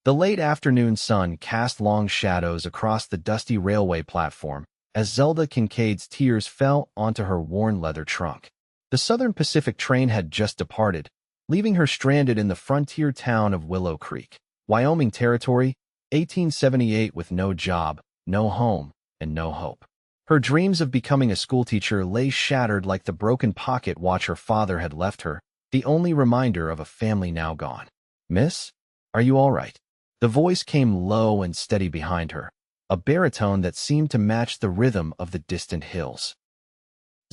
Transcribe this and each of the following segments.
The late afternoon sun cast long shadows across the dusty railway platform as Zelda Kincaid's tears fell onto her worn leather trunk. The Southern Pacific train had just departed, leaving her stranded in the frontier town of Willow Creek, Wyoming Territory, 1878, with no job, no home, and no hope. Her dreams of becoming a schoolteacher lay shattered like the broken pocket watch her father had left her, the only reminder of a family now gone. "Miss, are you all right?" The voice came low and steady behind her, a baritone that seemed to match the rhythm of the distant hills.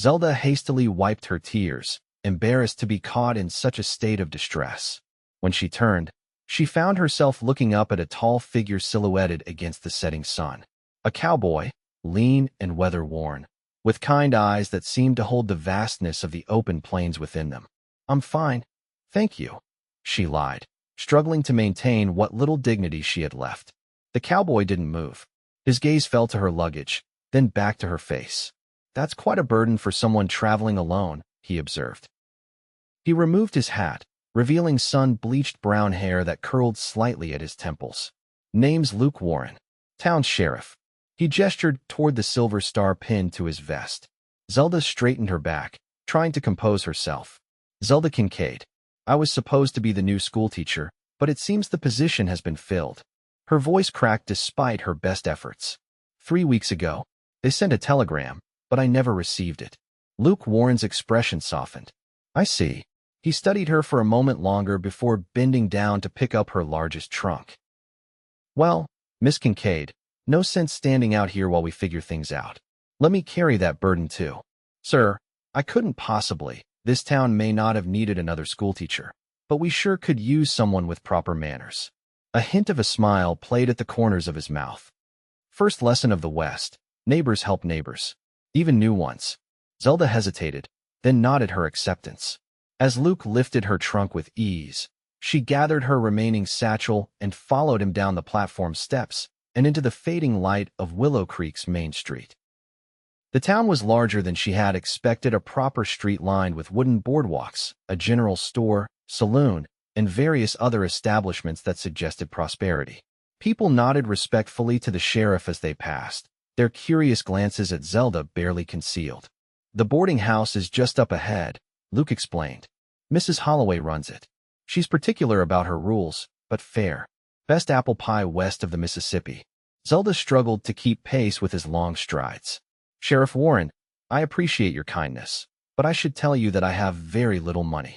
Zelda hastily wiped her tears, embarrassed to be caught in such a state of distress. When she turned, she found herself looking up at a tall figure silhouetted against the setting sun. A cowboy, lean and weather-worn, with kind eyes that seemed to hold the vastness of the open plains within them. "I'm fine, thank you," she lied, struggling to maintain what little dignity she had left. The cowboy didn't move. His gaze fell to her luggage, then back to her face. "That's quite a burden for someone traveling alone," he observed. He removed his hat, revealing sun-bleached brown hair that curled slightly at his temples. "Name's Luke Warren, town sheriff." He gestured toward the silver star pinned to his vest. Zelda straightened her back, trying to compose herself. "Zelda Kincaid. I was supposed to be the new schoolteacher, but it seems the position has been filled." Her voice cracked despite her best efforts. 3 weeks ago, they sent a telegram, but I never received it." Luke Warren's expression softened. "I see." He studied her for a moment longer before bending down to pick up her largest trunk. "Well, Miss Kincaid, no sense standing out here while we figure things out. Let me carry that burden too." "Sir, I couldn't possibly. This town may not have needed another schoolteacher, but we sure could use someone with proper manners." A hint of a smile played at the corners of his mouth. "First lesson of the West, neighbors help neighbors, even new ones." Zelda hesitated, then nodded her acceptance. As Luke lifted her trunk with ease, she gathered her remaining satchel and followed him down the platform steps and into the fading light of Willow Creek's main street. The town was larger than she had expected, a proper street lined with wooden boardwalks, a general store, saloon, and various other establishments that suggested prosperity. People nodded respectfully to the sheriff as they passed, their curious glances at Zelda barely concealed. "The boarding house is just up ahead," Luke explained. "Mrs. Holloway runs it. She's particular about her rules, but fair. Best apple pie west of the Mississippi." Zelda struggled to keep pace with his long strides. "Sheriff Warren, I appreciate your kindness, but I should tell you that I have very little money.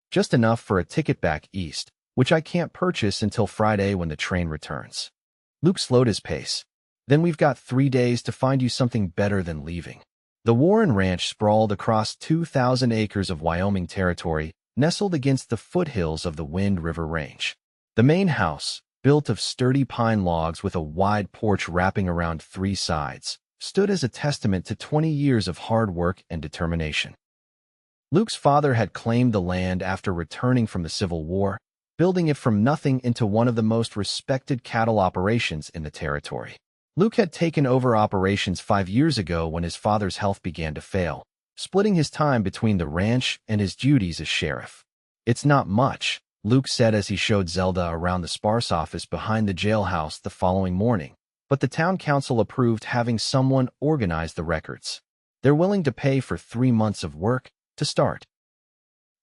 Just enough for a ticket back east, which I can't purchase until Friday when the train returns." Luke slowed his pace. "Then we've got 3 days to find you something better than leaving." The Warren Ranch sprawled across 2,000 acres of Wyoming territory, nestled against the foothills of the Wind River Range. The main house, built of sturdy pine logs with a wide porch wrapping around 3 sides, stood as a testament to 20 years of hard work and determination. Luke's father had claimed the land after returning from the Civil War, building it from nothing into one of the most respected cattle operations in the territory. Luke had taken over operations 5 years ago when his father's health began to fail, splitting his time between the ranch and his duties as sheriff. "It's not much," Luke said as he showed Zelda around the sparse office behind the jailhouse the following morning, "but the town council approved having someone organize the records. They're willing to pay for 3 months of work to start."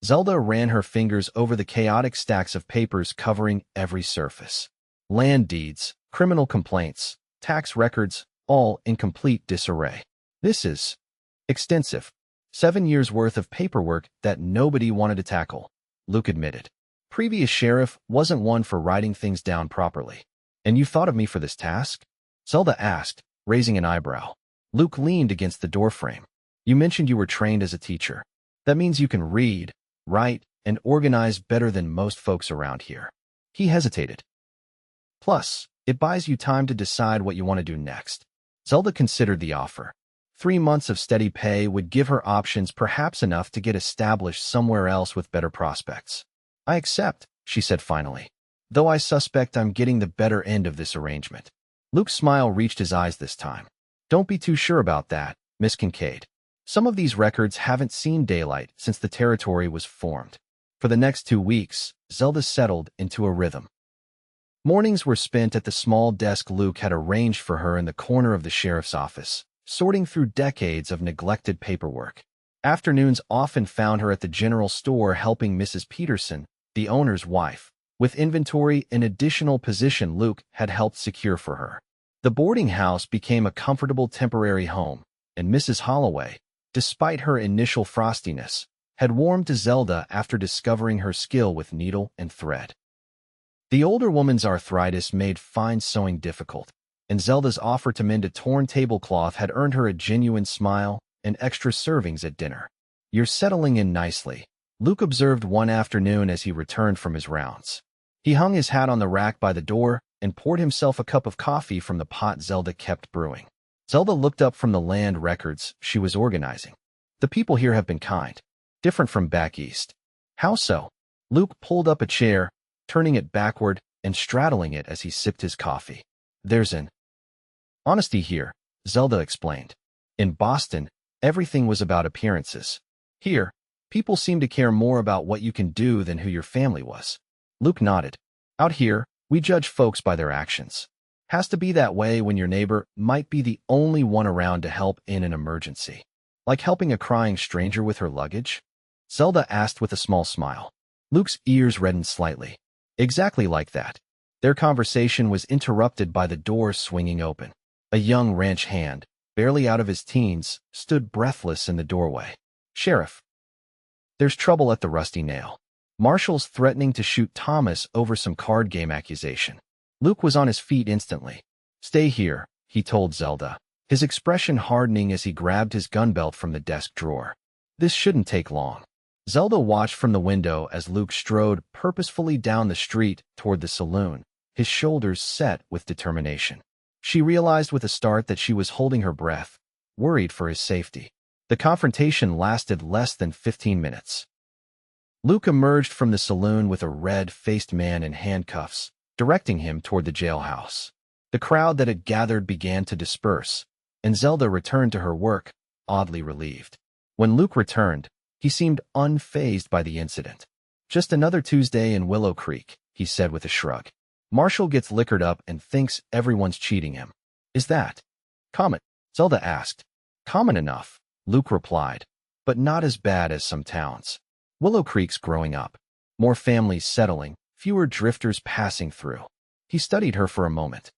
Zelda ran her fingers over the chaotic stacks of papers covering every surface. Land deeds, criminal complaints, tax records, all in complete disarray. "This is extensive. 7 years' worth of paperwork that nobody wanted to tackle," Luke admitted. "Previous sheriff wasn't one for writing things down properly." "And you thought of me for this task?" Zelda asked, raising an eyebrow. Luke leaned against the doorframe. "You mentioned you were trained as a teacher. That means you can read, write, and organize better than most folks around here." He hesitated. "Plus, it buys you time to decide what you want to do next." Zelda considered the offer. 3 months of steady pay would give her options, perhaps enough to get established somewhere else with better prospects. "I accept," she said finally, "though I suspect I'm getting the better end of this arrangement." Luke's smile reached his eyes this time. "Don't be too sure about that, Miss Kincaid. Some of these records haven't seen daylight since the territory was formed." For the next 2 weeks, Zelda settled into a rhythm. Mornings were spent at the small desk Luke had arranged for her in the corner of the sheriff's office, sorting through decades of neglected paperwork. Afternoons often found her at the general store helping Mrs. Peterson, the owner's wife, with inventory an additional position Luke had helped secure for her. The boarding house became a comfortable temporary home, and Mrs. Holloway, despite her initial frostiness, had warmed to Zelda after discovering her skill with needle and thread. The older woman's arthritis made fine sewing difficult, and Zelda's offer to mend a torn tablecloth had earned her a genuine smile and extra servings at dinner. "You're settling in nicely," Luke observed one afternoon as he returned from his rounds. He hung his hat on the rack by the door and poured himself a cup of coffee from the pot Zelda kept brewing. Zelda looked up from the land records she was organizing. "The people here have been kind. Different from back east." "How so?" Luke pulled up a chair, turning it backward and straddling it as he sipped his coffee. "There's an honesty here," Zelda explained. "In Boston, everything was about appearances. Here, people seem to care more about what you can do than who your family was." Luke nodded. "Out here, we judge folks by their actions. Has to be that way when your neighbor might be the only one around to help in an emergency. Like helping a crying stranger with her luggage?" Zelda asked with a small smile. Luke's ears reddened slightly. "Exactly like that." Their conversation was interrupted by the door swinging open. A young ranch hand, barely out of his teens, stood breathless in the doorway. "Sheriff, there's trouble at the Rusty Nail. Marshall's threatening to shoot Thomas over some card game accusation." Luke was on his feet instantly. "Stay here," he told Zelda, his expression hardening as he grabbed his gun belt from the desk drawer. "This shouldn't take long." Zelda watched from the window as Luke strode purposefully down the street toward the saloon, his shoulders set with determination. She realized with a start that she was holding her breath, worried for his safety. The confrontation lasted less than 15 minutes. Luke emerged from the saloon with a red-faced man in handcuffs, directing him toward the jailhouse. The crowd that had gathered began to disperse, and Zelda returned to her work, oddly relieved. When Luke returned, he seemed unfazed by the incident. "Just another Tuesday in Willow Creek," he said with a shrug. "Marshall gets liquored up and thinks everyone's cheating him." "Is that common?" Zelda asked. "Common enough," Luke replied, "but not as bad as some towns. Willow Creek's growing up. More families settling, fewer drifters passing through." He studied her for a moment.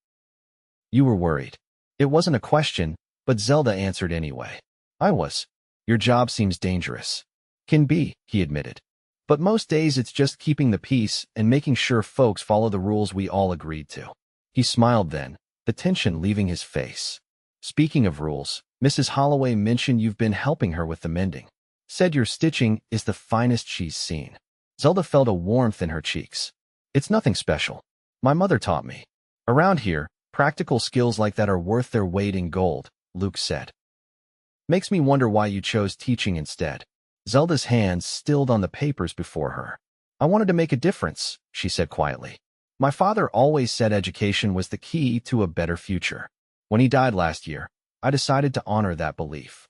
"You were worried." It wasn't a question, but Zelda answered anyway. "I was. Your job seems dangerous." "Can be," he admitted. "But most days it's just keeping the peace and making sure folks follow the rules we all agreed to." He smiled then, the tension leaving his face. "Speaking of rules, Mrs. Holloway mentioned you've been helping her with the mending. Said your stitching is the finest she's seen." Zelda felt a warmth in her cheeks. "It's nothing special. My mother taught me. Around here, practical skills like that are worth their weight in gold," Luke said. "Makes me wonder why you chose teaching instead." Zelda's hands stilled on the papers before her. "I wanted to make a difference," she said quietly. "My father always said education was the key to a better future. When he died last year, I decided to honor that belief."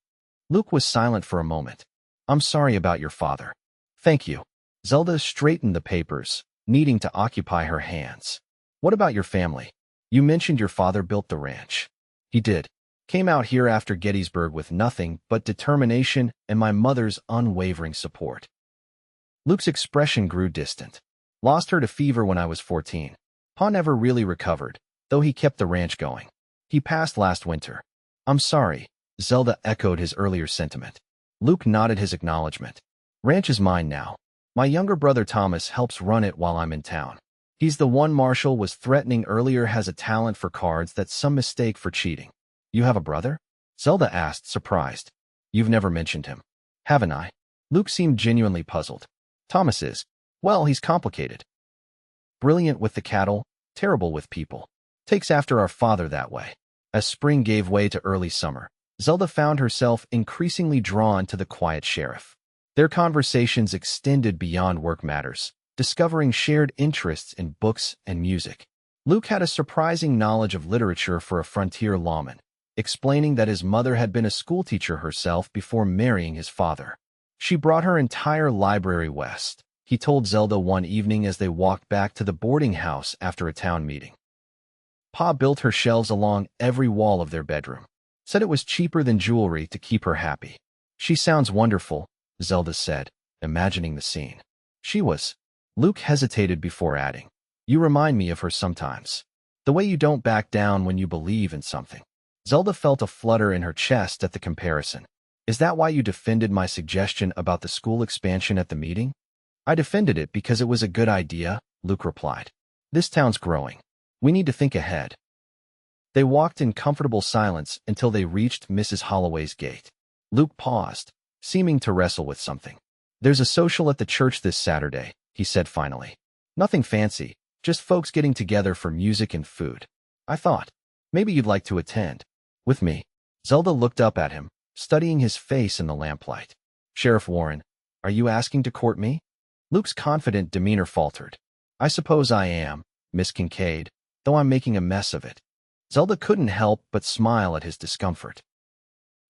Luke was silent for a moment. "I'm sorry about your father." "Thank you." Zelda straightened the papers, needing to occupy her hands. "What about your family? You mentioned your father built the ranch." "He did. Came out here after Gettysburg with nothing but determination and my mother's unwavering support." Luke's expression grew distant. "Lost her to fever when I was 14. Pa never really recovered, though he kept the ranch going. He passed last winter." "I'm sorry," Zelda echoed his earlier sentiment. Luke nodded his acknowledgement. "Ranch is mine now. My younger brother Thomas helps run it while I'm in town. He's the one Marshall was threatening earlier, has a talent for cards that's some mistake for cheating." "You have a brother?" Zelda asked, surprised. "You've never mentioned him." "Haven't I?" Luke seemed genuinely puzzled. "Thomas is. Well, he's complicated. Brilliant with the cattle, terrible with people. Takes after our father that way." As spring gave way to early summer, Zelda found herself increasingly drawn to the quiet sheriff. Their conversations extended beyond work matters, discovering shared interests in books and music. Luke had a surprising knowledge of literature for a frontier lawman, explaining that his mother had been a schoolteacher herself before marrying his father. She brought her entire library west, he told Zelda one evening as they walked back to the boarding house after a town meeting. Pa built her shelves along every wall of their bedroom. Said it was cheaper than jewelry to keep her happy. She sounds wonderful, Zelda said, imagining the scene. She was. Luke hesitated before adding, you remind me of her sometimes. The way you don't back down when you believe in something. Zelda felt a flutter in her chest at the comparison. Is that why you defended my suggestion about the school expansion at the meeting? I defended it because it was a good idea, Luke replied. This town's growing. We need to think ahead. They walked in comfortable silence until they reached Mrs. Holloway's gate. Luke paused, seeming to wrestle with something. There's a social at the church this Saturday, he said finally. Nothing fancy, just folks getting together for music and food. I thought, maybe you'd like to attend. With me. Zelda looked up at him, studying his face in the lamplight. Sheriff Warren, are you asking to court me? Luke's confident demeanor faltered. I suppose I am, Miss Kincaid, though I'm making a mess of it. Zelda couldn't help but smile at his discomfort.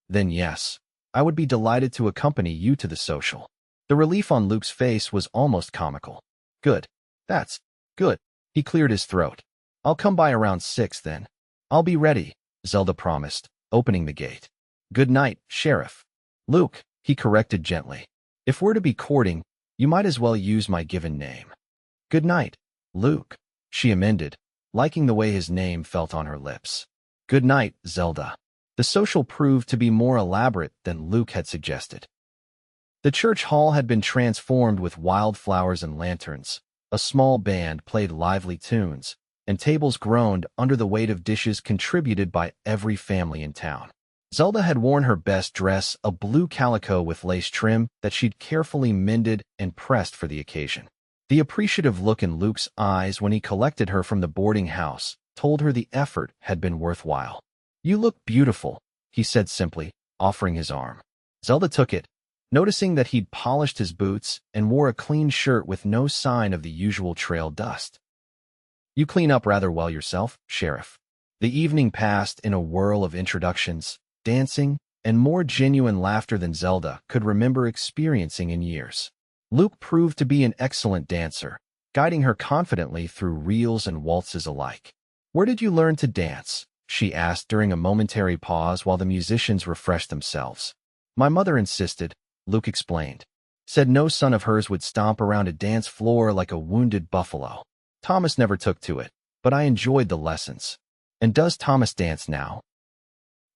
Then yes, I would be delighted to accompany you to the social. The relief on Luke's face was almost comical. Good. That's good. He cleared his throat. I'll come by around 6 then. I'll be ready, Zelda promised, opening the gate. Good night, Sheriff. Luke, he corrected gently. If we're to be courting, you might as well use my given name. Good night, Luke, she amended, liking the way his name felt on her lips. Good night, Zelda. The social proved to be more elaborate than Luke had suggested. The church hall had been transformed with wildflowers and lanterns. A small band played lively tunes, and tables groaned under the weight of dishes contributed by every family in town. Zelda had worn her best dress, a blue calico with lace trim that she'd carefully mended and pressed for the occasion. The appreciative look in Luke's eyes when he collected her from the boarding house told her the effort had been worthwhile. You look beautiful, he said simply, offering his arm. Zelda took it, noticing that he'd polished his boots and wore a clean shirt with no sign of the usual trail dust. You clean up rather well yourself, Sheriff. The evening passed in a whirl of introductions, dancing, and more genuine laughter than Zelda could remember experiencing in years. Luke proved to be an excellent dancer, guiding her confidently through reels and waltzes alike. Where did you learn to dance? She asked during a momentary pause while the musicians refreshed themselves. My mother insisted, Luke explained. Said no son of hers would stomp around a dance floor like a wounded buffalo. Thomas never took to it, but I enjoyed the lessons. And does Thomas dance now?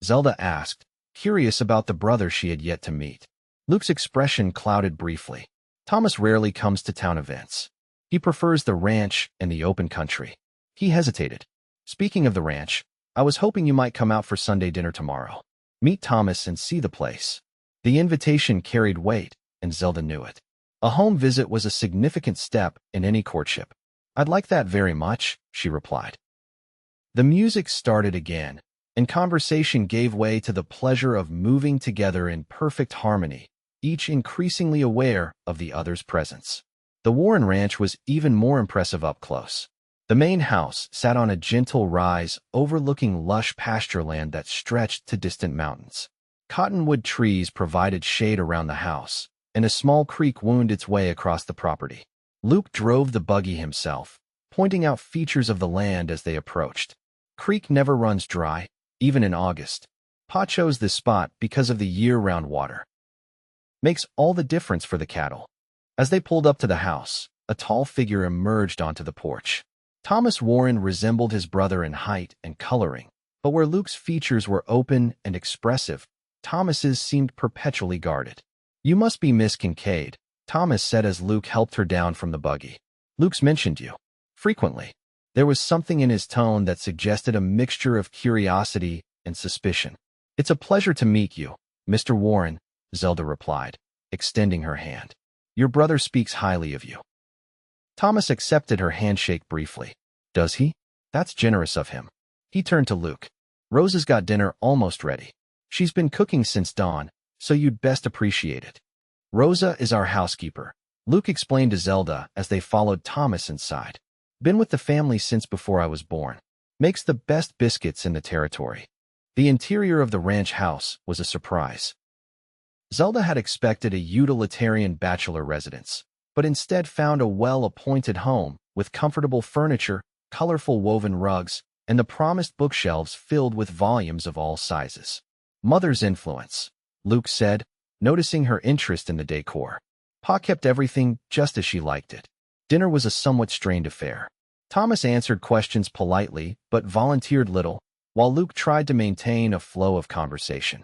Zelda asked, curious about the brother she had yet to meet. Luke's expression clouded briefly. Thomas rarely comes to town events. He prefers the ranch and the open country. He hesitated. Speaking of the ranch, I was hoping you might come out for Sunday dinner tomorrow. Meet Thomas and see the place. The invitation carried weight, and Zelda knew it. A home visit was a significant step in any courtship. I'd like that very much, she replied. The music started again, and conversation gave way to the pleasure of moving together in perfect harmony, each increasingly aware of the other's presence. The Warren Ranch was even more impressive up close. The main house sat on a gentle rise overlooking lush pastureland that stretched to distant mountains. Cottonwood trees provided shade around the house, and a small creek wound its way across the property. Luke drove the buggy himself, pointing out features of the land as they approached. Creek never runs dry, even in August. Pa chose this spot because of the year-round water. Makes all the difference for the cattle. As they pulled up to the house, a tall figure emerged onto the porch. Thomas Warren resembled his brother in height and coloring, but where Luke's features were open and expressive, Thomas's seemed perpetually guarded. You must be Miss Kincaid, Thomas said as Luke helped her down from the buggy. Luke's mentioned you. Frequently. There was something in his tone that suggested a mixture of curiosity and suspicion. It's a pleasure to meet you, Mr. Warren, Zelda replied, extending her hand. Your brother speaks highly of you. Thomas accepted her handshake briefly. Does he? That's generous of him. He turned to Luke. Rosa's got dinner almost ready. She's been cooking since dawn, so you'd best appreciate it. Rosa is our housekeeper, Luke explained to Zelda as they followed Thomas inside. Been with the family since before I was born. Makes the best biscuits in the territory. The interior of the ranch house was a surprise. Zelda had expected a utilitarian bachelor residence, but instead found a well-appointed home with comfortable furniture, colorful woven rugs, and the promised bookshelves filled with volumes of all sizes. Mother's influence, Luke said, noticing her interest in the decor. Pa kept everything just as she liked it. Dinner was a somewhat strained affair. Thomas answered questions politely but volunteered little, while Luke tried to maintain a flow of conversation.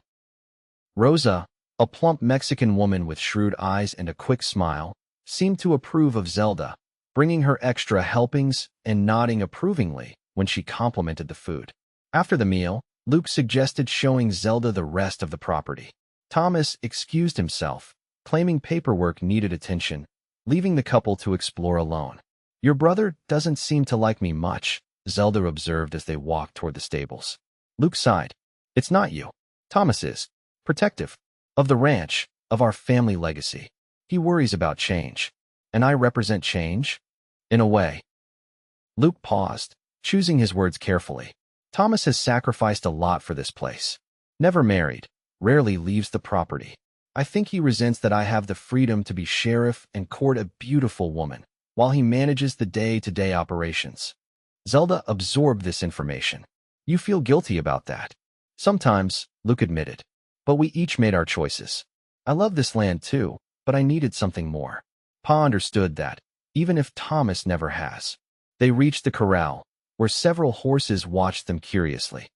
Rosa, a plump Mexican woman with shrewd eyes and a quick smile, seemed to approve of Zelda, bringing her extra helpings and nodding approvingly when she complimented the food. After the meal, Luke suggested showing Zelda the rest of the property. Thomas excused himself, claiming paperwork needed attention, leaving the couple to explore alone. "Your brother doesn't seem to like me much," Zelda observed as they walked toward the stables. Luke sighed. "It's not you. Thomas is protective of the ranch, of our family legacy. He worries about change. And I represent change? In a way." Luke paused, choosing his words carefully. "Thomas has sacrificed a lot for this place. Never married, rarely leaves the property. I think he resents that I have the freedom to be sheriff and court a beautiful woman, while he manages the day-to-day operations." Zelda absorbed this information. "You feel guilty about that?" "Sometimes," Luke admitted. "But we each made our choices. I love this land too, but I needed something more." Pa understood that, even if Thomas never has. They reached the corral, where several horses watched them curiously.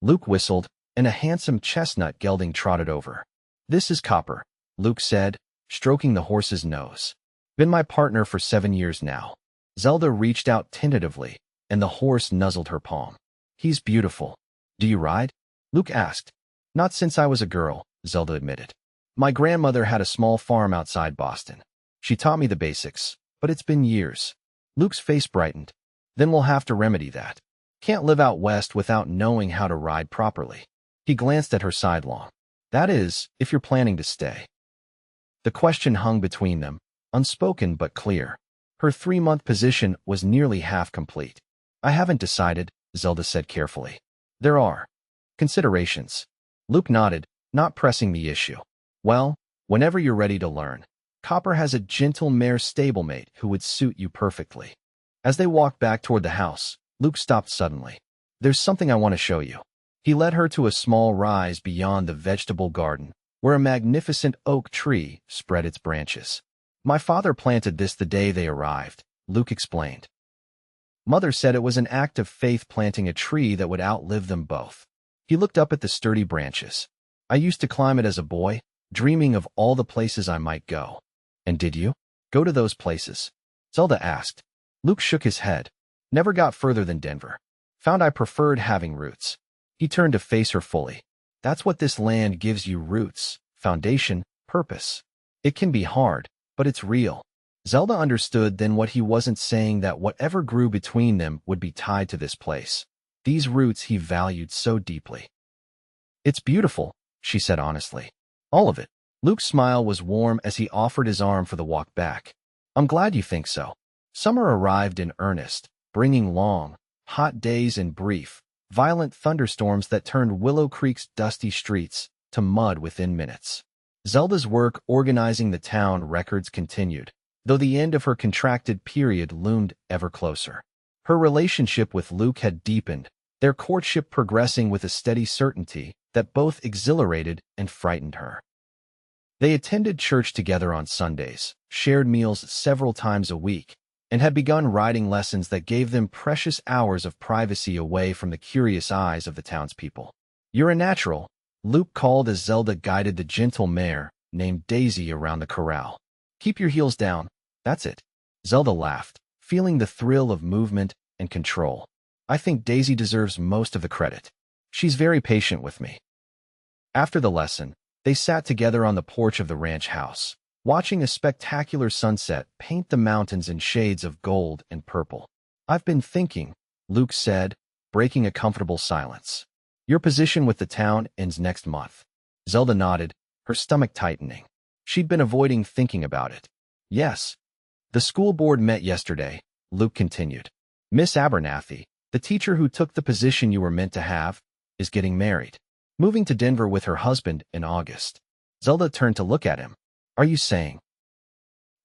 Luke whistled, and a handsome chestnut gelding trotted over. "This is Copper," Luke said, stroking the horse's nose. "Been my partner for 7 years now." Zelda reached out tentatively, and the horse nuzzled her palm. "He's beautiful. Do you ride?" Luke asked. "Not since I was a girl," Zelda admitted. "My grandmother had a small farm outside Boston. She taught me the basics, but it's been years." Luke's face brightened. "Then we'll have to remedy that. Can't live out west without knowing how to ride properly." He glanced at her sidelong. "That is, if you're planning to stay." The question hung between them, unspoken but clear. Her 3-month position was nearly half complete. "I haven't decided," Zelda said carefully. "There are considerations." Luke nodded, not pressing the issue. "Well, whenever you're ready to learn. Copper has a gentle mare stablemate who would suit you perfectly." As they walked back toward the house, Luke stopped suddenly. "There's something I want to show you." He led her to a small rise beyond the vegetable garden, where a magnificent oak tree spread its branches. "My father planted this the day they arrived," Luke explained. "Mother said it was an act of faith planting a tree that would outlive them both." He looked up at the sturdy branches. "I used to climb it as a boy, dreaming of all the places I might go." "And did you go to those places?" Zelda asked. Luke shook his head. "Never got further than Denver. Found I preferred having roots." He turned to face her fully. "That's what this land gives you: roots, foundation, purpose. It can be hard, but it's real." Zelda understood then what he wasn't saying, that whatever grew between them would be tied to this place. These roots he valued so deeply. "It's beautiful," she said honestly. "All of it." Luke's smile was warm as he offered his arm for the walk back. "I'm glad you think so." Summer arrived in earnest, bringing long, hot days and brief, violent thunderstorms that turned Willow Creek's dusty streets to mud within minutes. Zelda's work organizing the town records continued, though the end of her contracted period loomed ever closer. Her relationship with Luke had deepened, their courtship progressing with a steady certainty that both exhilarated and frightened her. They attended church together on Sundays, shared meals several times a week, and had begun riding lessons that gave them precious hours of privacy away from the curious eyes of the townspeople. "You're a natural," Luke called as Zelda guided the gentle mare, named Daisy, around the corral. "Keep your heels down. That's it." Zelda laughed, feeling the thrill of movement and control. "I think Daisy deserves most of the credit. She's very patient with me." After the lesson, they sat together on the porch of the ranch house, watching a spectacular sunset paint the mountains in shades of gold and purple. "I've been thinking," Luke said, breaking a comfortable silence. "Your position with the town ends next month." Zelda nodded, her stomach tightening. She'd been avoiding thinking about it. "Yes. The school board met yesterday," Luke continued. "Miss Abernathy, the teacher who took the position you were meant to have, is getting married. Moving to Denver with her husband in August." Zelda turned to look at him. "Are you saying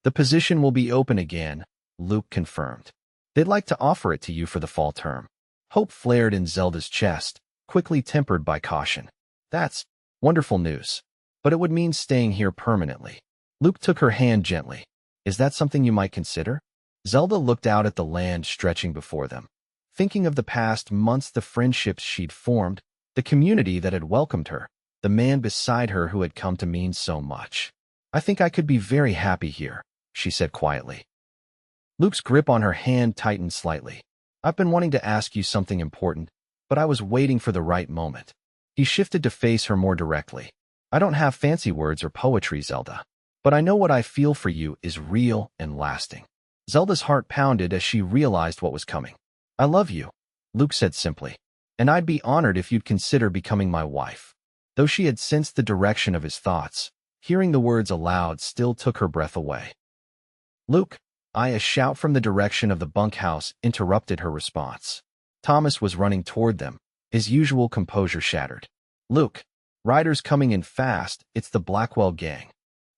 The position will be open again, Luke confirmed. They'd like to offer it to you for the fall term. Hope flared in Zelda's chest, quickly tempered by caution. That's wonderful news. But it would mean staying here permanently. Luke took her hand gently. Is that something you might consider? Zelda looked out at the land stretching before them, thinking of the past months, the friendships she'd formed, the community that had welcomed her, the man beside her who had come to mean so much. I think I could be very happy here, she said quietly. Luke's grip on her hand tightened slightly. I've been wanting to ask you something important, but I was waiting for the right moment. He shifted to face her more directly. I don't have fancy words or poetry, Zelda, but I know what I feel for you is real and lasting. Zelda's heart pounded as she realized what was coming. I love you, Luke said simply, and I'd be honored if you'd consider becoming my wife. Though she had sensed the direction of his thoughts, hearing the words aloud still took her breath away. Luke, a shout from the direction of the bunkhouse interrupted her response. Thomas was running toward them, his usual composure shattered. Luke, riders coming in fast, it's the Blackwell gang.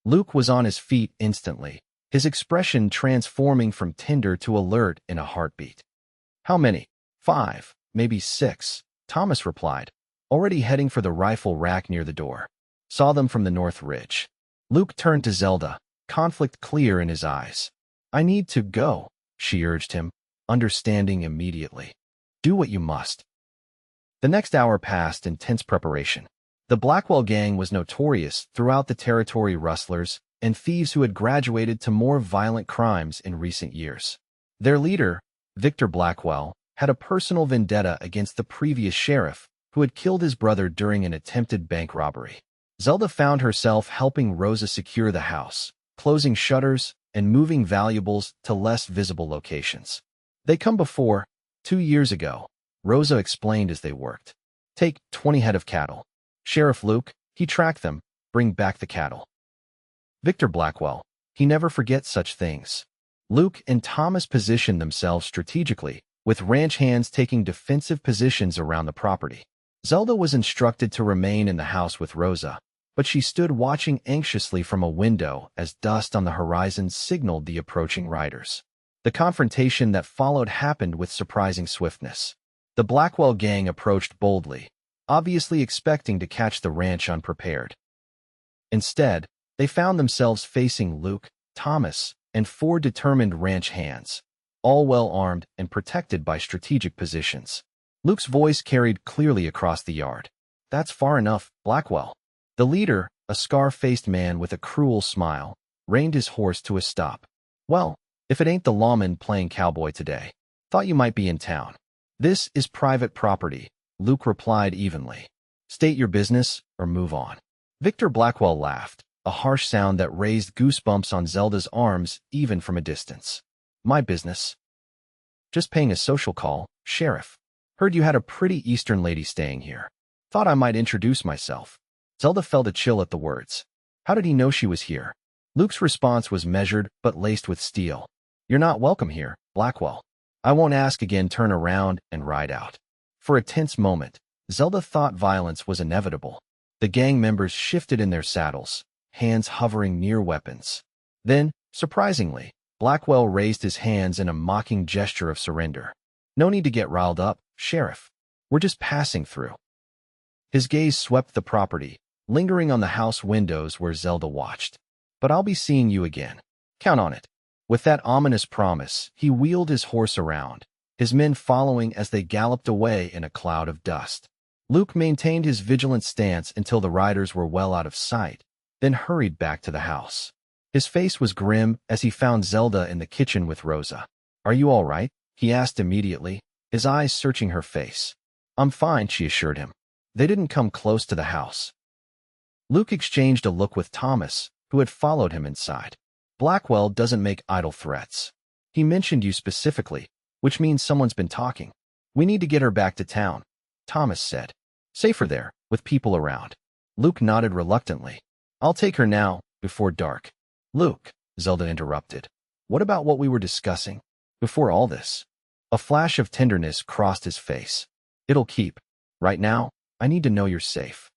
Luke was on his feet instantly, his expression transforming from tender to alert in a heartbeat. How many? 5, maybe 6, Thomas replied, already heading for the rifle rack near the door. Saw them from the north ridge. Luke turned to Zelda, conflict clear in his eyes. I need to go, she urged him, understanding immediately. Do what you must. The next hour passed in tense preparation. The Blackwell gang was notorious throughout the territory, rustlers and thieves who had graduated to more violent crimes in recent years. Their leader, Victor Blackwell, had a personal vendetta against the previous sheriff, who had killed his brother during an attempted bank robbery. Zelda found herself helping Rosa secure the house, closing shutters, and moving valuables to less visible locations. They come before, 2 years ago, Rosa explained as they worked. Take 20 head of cattle. Sheriff Luke, he tracked them, bring back the cattle. Victor Blackwell, he never forgets such things. Luke and Thomas positioned themselves strategically, with ranch hands taking defensive positions around the property. Zelda was instructed to remain in the house with Rosa, but she stood watching anxiously from a window as dust on the horizon signaled the approaching riders. The confrontation that followed happened with surprising swiftness. The Blackwell gang approached boldly, obviously expecting to catch the ranch unprepared. Instead, they found themselves facing Luke, Thomas, and 4 determined ranch hands, all well armed and protected by strategic positions. Luke's voice carried clearly across the yard. That's far enough, Blackwell. The leader, a scar-faced man with a cruel smile, reined his horse to a stop. Well, if it ain't the lawman playing cowboy today. Thought you might be in town. This is private property, Luke replied evenly. State your business or move on. Victor Blackwell laughed, a harsh sound that raised goosebumps on Zelda's arms even from a distance. My business? Just paying a social call, Sheriff. Heard you had a pretty Eastern lady staying here. Thought I might introduce myself. Zelda felt a chill at the words. How did he know she was here? Luke's response was measured but laced with steel. You're not welcome here, Blackwell. I won't ask again. Turn around and ride out. For a tense moment, Zelda thought violence was inevitable. The gang members shifted in their saddles, hands hovering near weapons. Then, surprisingly, Blackwell raised his hands in a mocking gesture of surrender. No need to get riled up, Sheriff. We're just passing through. His gaze swept the property, lingering on the house windows where Zelda watched. But I'll be seeing you again. Count on it. With that ominous promise, he wheeled his horse around, his men following as they galloped away in a cloud of dust. Luke maintained his vigilant stance until the riders were well out of sight, then hurried back to the house. His face was grim as he found Zelda in the kitchen with Rosa. Are you all right? He asked immediately, his eyes searching her face. I'm fine, she assured him. They didn't come close to the house. Luke exchanged a look with Thomas, who had followed him inside. Blackwell doesn't make idle threats. He mentioned you specifically, which means someone's been talking. We need to get her back to town, Thomas said. Safer there, with people around. Luke nodded reluctantly. I'll take her now, before dark. Luke, Zelda interrupted. What about what we were discussing? Before all this? A flash of tenderness crossed his face. It'll keep. Right now, I need to know you're safe.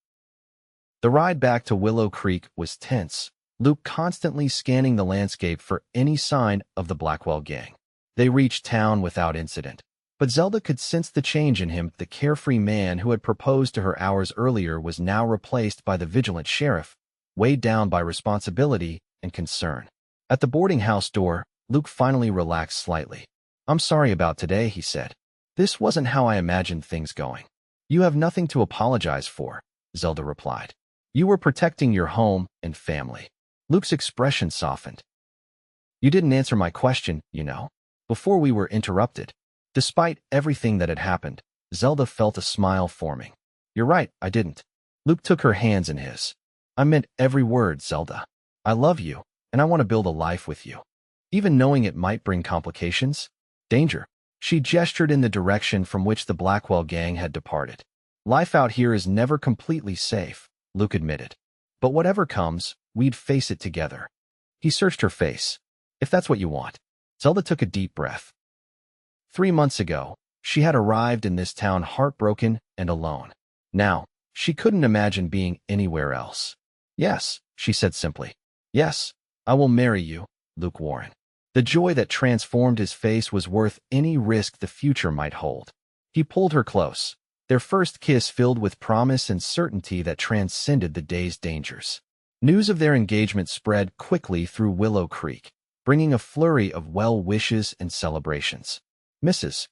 The ride back to Willow Creek was tense, Luke constantly scanning the landscape for any sign of the Blackwell gang. They reached town without incident. But Zelda could sense the change in him. The carefree man who had proposed to her hours earlier was now replaced by the vigilant sheriff, weighed down by responsibility and concern. At the boarding house door, Luke finally relaxed slightly. "I'm sorry about today," he said. "This wasn't how I imagined things going." "You have nothing to apologize for," Zelda replied. "You were protecting your home and family." Luke's expression softened. "You didn't answer my question, you know, before we were interrupted." Despite everything that had happened, Zelda felt a smile forming. "You're right, I didn't." Luke took her hands in his. "I meant every word, Zelda. I love you, and I want to build a life with you. Even knowing it might bring complications, danger." She gestured in the direction from which the Blackwell gang had departed. "Life out here is never completely safe," Luke admitted. "But whatever comes, we'd face it together." He searched her face. "If that's what you want." Zelda took a deep breath. 3 months ago, she had arrived in this town heartbroken and alone. Now, she couldn't imagine being anywhere else. "Yes," she said simply. "Yes, I will marry you, Luke Warren." The joy that transformed his face was worth any risk the future might hold. He pulled her close, their first kiss filled with promise and certainty that transcended the day's dangers. News of their engagement spread quickly through Willow Creek, bringing a flurry of well wishes and celebrations. Mrs.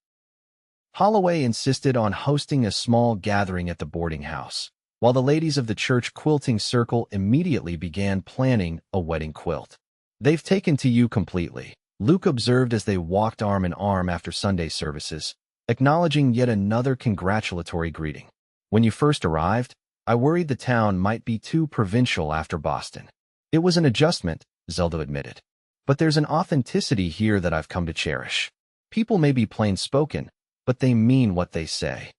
Holloway insisted on hosting a small gathering at the boarding house, while the ladies of the church quilting circle immediately began planning a wedding quilt. "They've taken to you completely," Luke observed as they walked arm in arm after Sunday services, acknowledging yet another congratulatory greeting. "When you first arrived, I worried the town might be too provincial after Boston." "It was an adjustment," Zelda admitted. "But there's an authenticity here that I've come to cherish. People may be plain-spoken, but they mean what they say."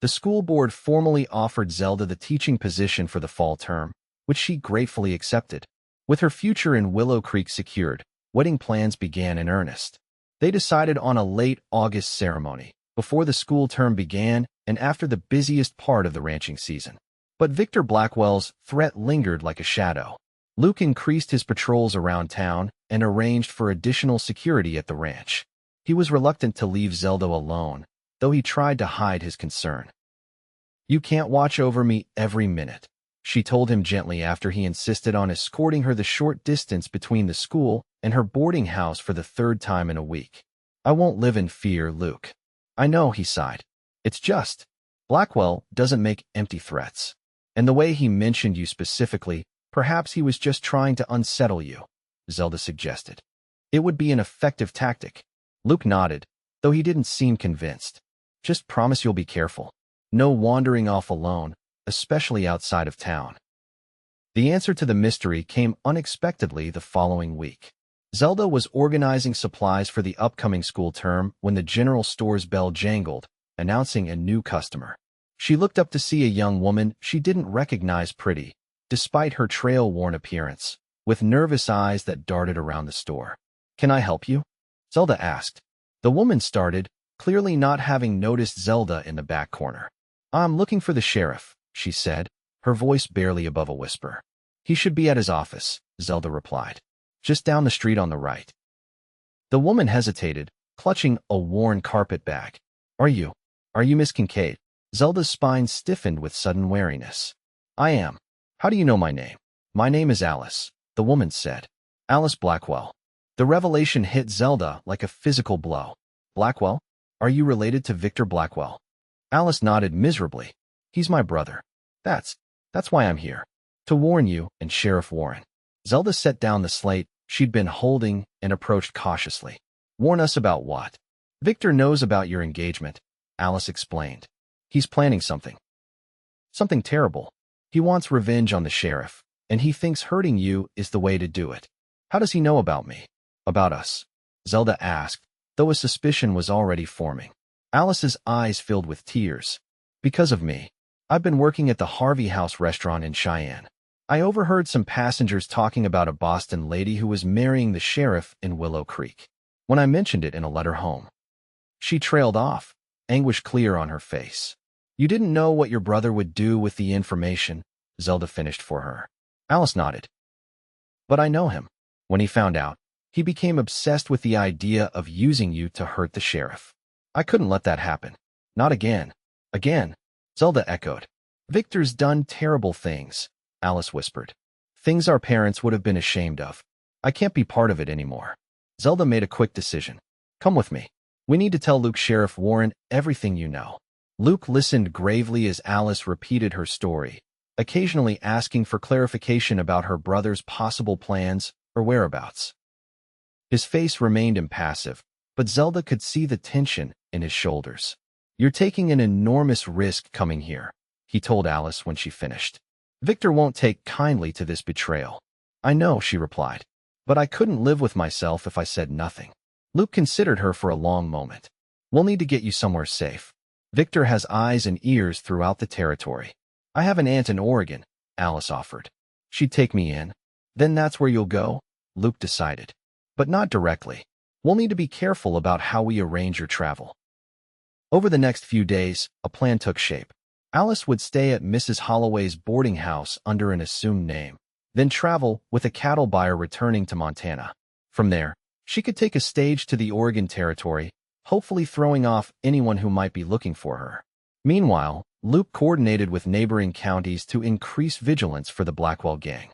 The school board formally offered Zelda the teaching position for the fall term, which she gratefully accepted. With her future in Willow Creek secured, wedding plans began in earnest. They decided on a late August ceremony, before the school term began and after the busiest part of the ranching season. But Victor Blackwell's threat lingered like a shadow. Luke increased his patrols around town and arranged for additional security at the ranch. He was reluctant to leave Zelda alone, though he tried to hide his concern. "You can't watch over me every minute," she told him gently after he insisted on escorting her the short distance between the school and her boarding house for the 3rd time in a week. "I won't live in fear, Luke." "I know," he sighed. "It's just, Blackwell doesn't make empty threats. And the way he mentioned you specifically, perhaps he was just trying to unsettle you," Zelda suggested. "It would be an effective tactic." Luke nodded, though he didn't seem convinced. "Just promise you'll be careful. No wandering off alone, especially outside of town." The answer to the mystery came unexpectedly the following week. Zelda was organizing supplies for the upcoming school term when the general store's bell jangled, announcing a new customer. She looked up to see a young woman she didn't recognize pretty, despite her trail-worn appearance, with nervous eyes that darted around the store. "Can I help you?" Zelda asked. The woman started, clearly not having noticed Zelda in the back corner. "I'm looking for the sheriff," she said, her voice barely above a whisper. "He should be at his office," Zelda replied. "Just down the street on the right." The woman hesitated, clutching a worn carpet bag. Are you Miss Kincaid?" Zelda's spine stiffened with sudden wariness. "I am. How do you know my name?" "My name is Alice," the woman said. "Alice Blackwell." The revelation hit Zelda like a physical blow. "Blackwell? Are you related to Victor Blackwell?" Alice nodded miserably. "He's my brother. That's why I'm here. To warn you and Sheriff Warren." Zelda set down the slate she'd been holding and approached cautiously. "Warn us about what?" "Victor knows about your engagement," Alice explained. "He's planning something. Something terrible. He wants revenge on the sheriff, and he thinks hurting you is the way to do it." "How does he know about me?" "About us?" Zelda asked, though a suspicion was already forming. Alice's eyes filled with tears. "Because of me. I've been working at the Harvey House restaurant in Cheyenne. I overheard some passengers talking about a Boston lady who was marrying the sheriff in Willow Creek. When I mentioned it in a letter home." She trailed off, anguish clear on her face. "You didn't know what your brother would do with the information," Zelda finished for her. Alice nodded. But I know him. When he found out, he became obsessed with the idea of using you to hurt the sheriff. I couldn't let that happen. Not again. Again, Zelda echoed. Victor's done terrible things, Alice whispered. Things our parents would have been ashamed of. I can't be part of it anymore. Zelda made a quick decision. Come with me. We need to tell Luke Sheriff Warren everything you know. Luke listened gravely as Alice repeated her story, occasionally asking for clarification about her brother's possible plans or whereabouts. His face remained impassive, but Zelda could see the tension in his shoulders. You're taking an enormous risk coming here, he told Alice when she finished. Victor won't take kindly to this betrayal. I know, she replied, but I couldn't live with myself if I said nothing. Luke considered her for a long moment. We'll need to get you somewhere safe. Victor has eyes and ears throughout the territory. I have an aunt in Oregon, Alice offered. She'd take me in. Then that's where you'll go, Luke decided. But not directly. We'll need to be careful about how we arrange your travel. Over the next few days, a plan took shape. Alice would stay at Mrs. Holloway's boarding house under an assumed name, then travel with a cattle buyer returning to Montana. From there, she could take a stage to the Oregon Territory, hopefully throwing off anyone who might be looking for her. Meanwhile, Luke coordinated with neighboring counties to increase vigilance for the Blackwell gang.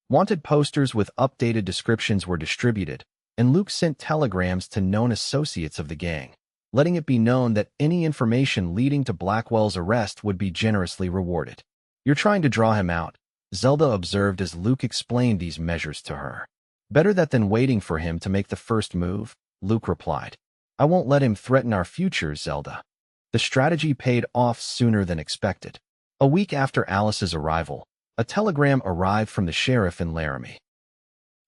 Wanted posters with updated descriptions were distributed, and Luke sent telegrams to known associates of the gang, letting it be known that any information leading to Blackwell's arrest would be generously rewarded. You're trying to draw him out, Zelda observed as Luke explained these measures to her. Better that than waiting for him to make the first move, Luke replied. I won't let him threaten our future, Zelda. The strategy paid off sooner than expected. A week after Alice's arrival, a telegram arrived from the sheriff in Laramie.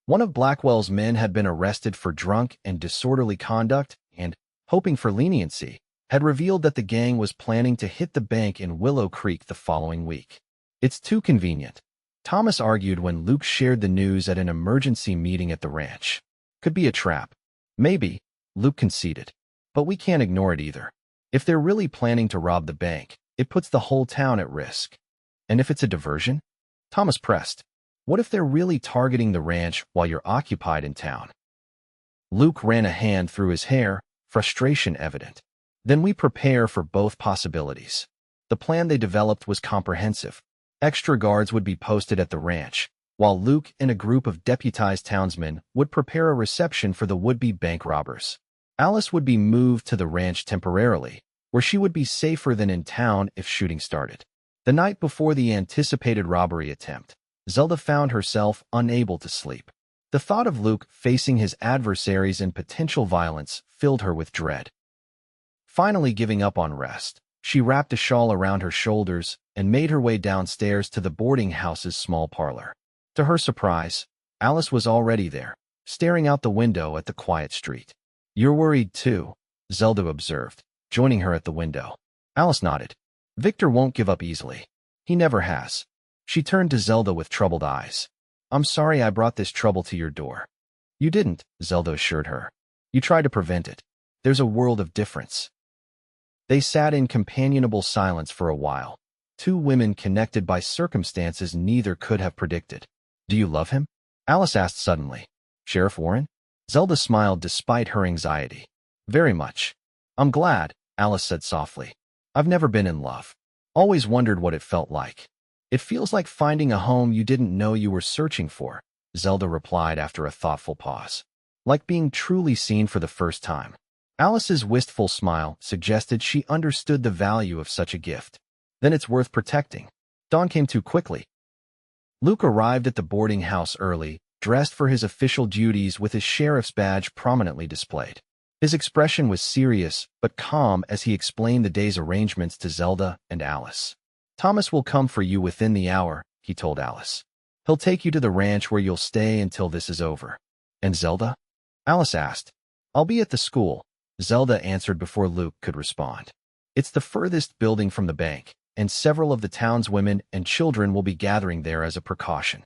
One of Blackwell's men had been arrested for drunk and disorderly conduct and, hoping for leniency, had revealed that the gang was planning to hit the bank in Willow Creek the following week. It's too convenient, Thomas argued when Luke shared the news at an emergency meeting at the ranch. Could be a trap. Maybe, Luke conceded. But we can't ignore it either. If they're really planning to rob the bank, it puts the whole town at risk. And if it's a diversion? Thomas pressed. What if they're really targeting the ranch while you're occupied in town? Luke ran a hand through his hair, frustration evident. Then we prepare for both possibilities. The plan they developed was comprehensive. Extra guards would be posted at the ranch, while Luke and a group of deputized townsmen would prepare a reception for the would-be bank robbers. Alice would be moved to the ranch temporarily, where she would be safer than in town if shooting started. The night before the anticipated robbery attempt, Zelda found herself unable to sleep. The thought of Luke facing his adversaries in potential violence filled her with dread. Finally giving up on rest, she wrapped a shawl around her shoulders and made her way downstairs to the boarding house's small parlor. To her surprise, Alice was already there, staring out the window at the quiet street. You're worried too, Zelda observed, joining her at the window. Alice nodded. Victor won't give up easily. He never has. She turned to Zelda with troubled eyes. I'm sorry I brought this trouble to your door. You didn't, Zelda assured her. You tried to prevent it. There's a world of difference. They sat in companionable silence for a while, two women connected by circumstances neither could have predicted. Do you love him? Alice asked suddenly. Sheriff Warren? Zelda smiled despite her anxiety. Very much. I'm glad, Alice said softly. I've never been in love. Always wondered what it felt like. It feels like finding a home you didn't know you were searching for, Zelda replied after a thoughtful pause. Like being truly seen for the first time. Alice's wistful smile suggested she understood the value of such a gift. Then it's worth protecting. Dawn came too quickly. Luke arrived at the boarding house early, dressed for his official duties with his sheriff's badge prominently displayed. His expression was serious but calm as he explained the day's arrangements to Zelda and Alice. Thomas will come for you within the hour, he told Alice. He'll take you to the ranch where you'll stay until this is over. And Zelda? Alice asked. I'll be at the school, Zelda answered before Luke could respond. It's the furthest building from the bank, and several of the town's women and children will be gathering there as a precaution.